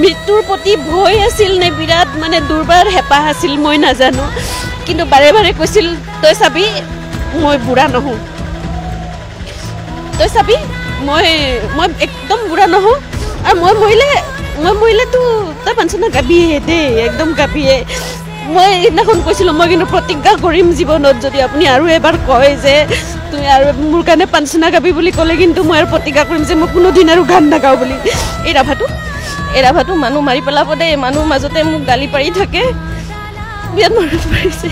মৃত্যুৰ প্ৰতি ভয় আছিল নে বিৰাট মানে দুৰ্বাৰ হেঁপাহ আছিল মই নাজানো কিন্তু বাৰে বাৰে কৈছিল তই চাবি মই বুঢ়া নহওঁ তই চাবি মই একদম বুঢ়া নহওঁ আৰু মই মৰিলেতো তই পেঞ্চন গাবিয়ে দেই একদম গাবিয়ে মই এইদিনাখন কৈছিলোঁ মই কিন্তু প্ৰতিজ্ঞা কৰিম জীৱনত যদি আপুনি আৰু এবাৰ কয় যে তুমি আৰু মোৰ কাৰণে পেঞ্চন গাবি বুলি ক'লে কিন্তু মই আৰু প্ৰতিজ্ঞা কৰিম যে মই কোনোদিন আৰু গান নাগাওঁ বুলি এই ৰাভাটো মানুহ মাৰি পেলাব দেই মানুহ মাজতে মোক গালি পাৰি থাকে বিৰাট মনত পৰিছে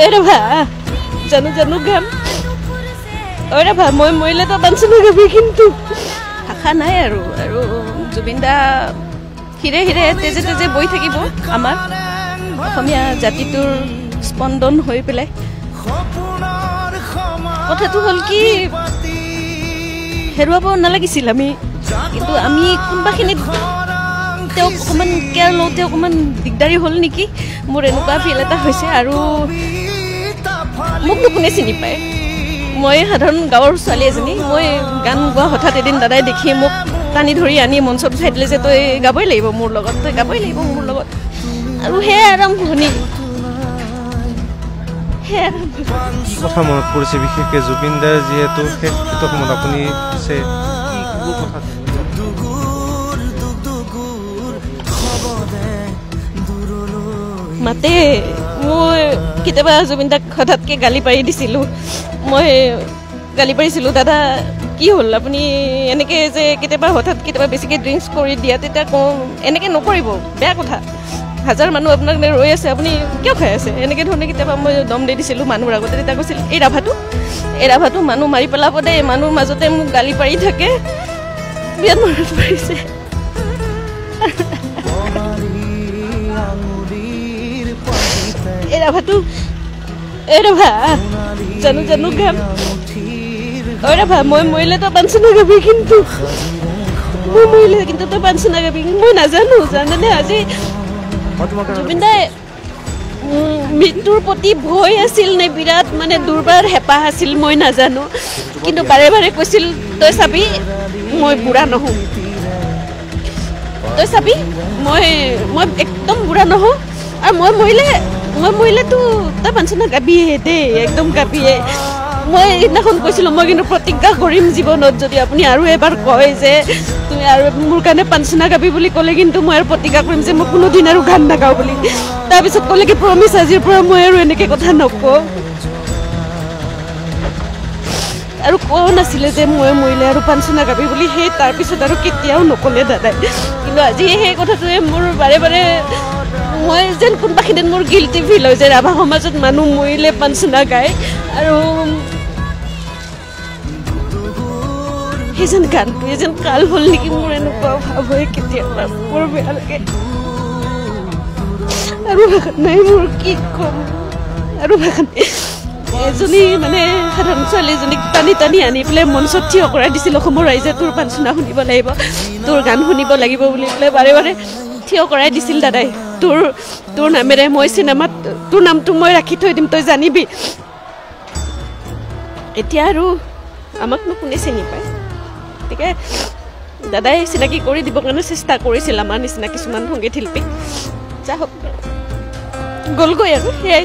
এই ৰাভা জানো গান ঐ ৰাভা মই মৰিলেতো পেঞ্চন গাবি কিন্তু আশা নাই আৰু জুবিন দা হিৰে হিৰে তেজে তেজে বৈ থাকিব আমাৰ অসমীয়া জাতিটোৰ স্পন্দন হৈ পেলাই কথাটো হ'ল কি হেৰুৱাব নালাগিছিল আমি কিন্তু আমি কোনোবাখিনিত তেওঁক অকণমান কেয়াৰ লওঁতে অকণমান দিগদাৰী হ'ল নেকি মোৰ এনেকুৱা ফিল এটা হৈছে আৰু মোকনো কোনে চিনি পায় মই সাধাৰণ গাঁৱৰ ছোৱালী এজনী মই গান গোৱা হঠাৎ এদিন দাদাই দেখি মোক টানি ধৰি আনি মঞ্চত উঠাই দিলে যে তই গাবই লাগিব মোৰ লগত আৰু সেয়াই আৰম্ভণি কথা মনত পৰিছে বিশেষকৈ জুবিন দাৰ যিহেতু শেষ সময়ত আপুনি মাতে মই কেতিয়াবা জুবিন দাক হঠাৎকৈ গালি পাৰি দিছিলোঁ দাদা কি হ'ল আপুনি এনেকৈ যে কেতিয়াবা বেছিকৈ ড্ৰিংকছ কৰি দিয়া তেতিয়া কওঁ এনেকৈ নকৰিব বেয়া কথা হাজাৰ মানুহ আপোনাক ৰৈ আছে আপুনি কিয় খাই আছে এনেকৈ ধৰণে কেতিয়াবা মই দম দি দিছিলোঁ মানুহৰ আগতে তেতিয়া কৈছিল এই ৰাভাটো মানুহ মাৰি পেলাব দেই মানুহ মাজতে মোক গালি পাৰি থাকে বিৰাট মনত পৰিছে এই ৰাভা জানো গান ঐ ৰাভা মই মৰিলেতো পেঞ্চন গাবি কিন্তু তই পেঞ্চন গাবি মই নাজানো জানেনে আজি জুবিন দাই মৃত্যুৰ প্ৰতি ভয় আছিল নে বিৰাট মানে দুৰ্বাৰ হেঁপাহ আছিল মই নাজানো কিন্তু বাৰে বাৰে কৈছিল তই চাবি মই বুঢ়া নহওঁ তই চাবি মই একদম বুঢ়া নহওঁ আৰু মই মৰিলেতো তই পেঞ্চন গাবিয়ে দেই একদম গাবিয়ে মই এইদিনাখন কৈছিলোঁ মই কিন্তু প্ৰতিজ্ঞা কৰিম জীৱনত যদি আপুনি আৰু এবাৰ কয় যে তুমি আৰু মোৰ কাৰণে পেঞ্চন গাবি বুলি ক'লে কিন্তু মই আৰু প্ৰতিজ্ঞা কৰিম যে মই কোনোদিন আৰু গান নাগাওঁ বুলি তাৰপিছত ক'লে কি প্ৰমিছ আজিৰ পৰা মই আৰু এনেকৈ কথা নকওঁ আৰু কোৱা নাছিলে যে মই মৰিলে আৰু পেঞ্চন গাবি বুলি সেই তাৰপিছত আৰু কেতিয়াও নক'লে দাদাই কিন্তু আজি সেই কথাটোৱে মোৰ বাৰে বাৰে মই যেন কোনোবাখিনিত মোৰ গিল্টি ফিল হয় যে ৰাভা সমাজত মানুহ মৰিলে পেঞ্চন গায় আৰু সেইজন গানটোৱে যেন কাল হ'ল নেকি মোৰ এনেকুৱা ভাৱ হয় কেতিয়াবা বৰ বেয়া লাগে আৰু নাই মোৰ কি ক'ম আৰু এজনী মানে সাধাৰণ ছোৱালী এজনীক টানি আনি পেলাই মঞ্চত থিয় কৰাই দিছিল অসমৰ ৰাইজে তোৰ পেঞ্চন শুনিব লাগিব তোৰ গান শুনিব লাগিব বুলি পেলাই বাৰে বাৰে থিয় কৰাই দিছিল দাদাই তোৰ নামেৰে মই চিনেমাত তোৰ নামটো মই ৰাখি থৈ দিম তই জানিবি এতিয়া আৰু আমাকনো কোনে চিনি পায় গতিকে দাদাই চিনাকি কৰি দিবৰ কাৰণে চেষ্টা কৰিছিল আমাৰ নিচিনা কিছুমান সংগীত শিল্পী যা হওক গ'লগৈ আৰু সেয়াই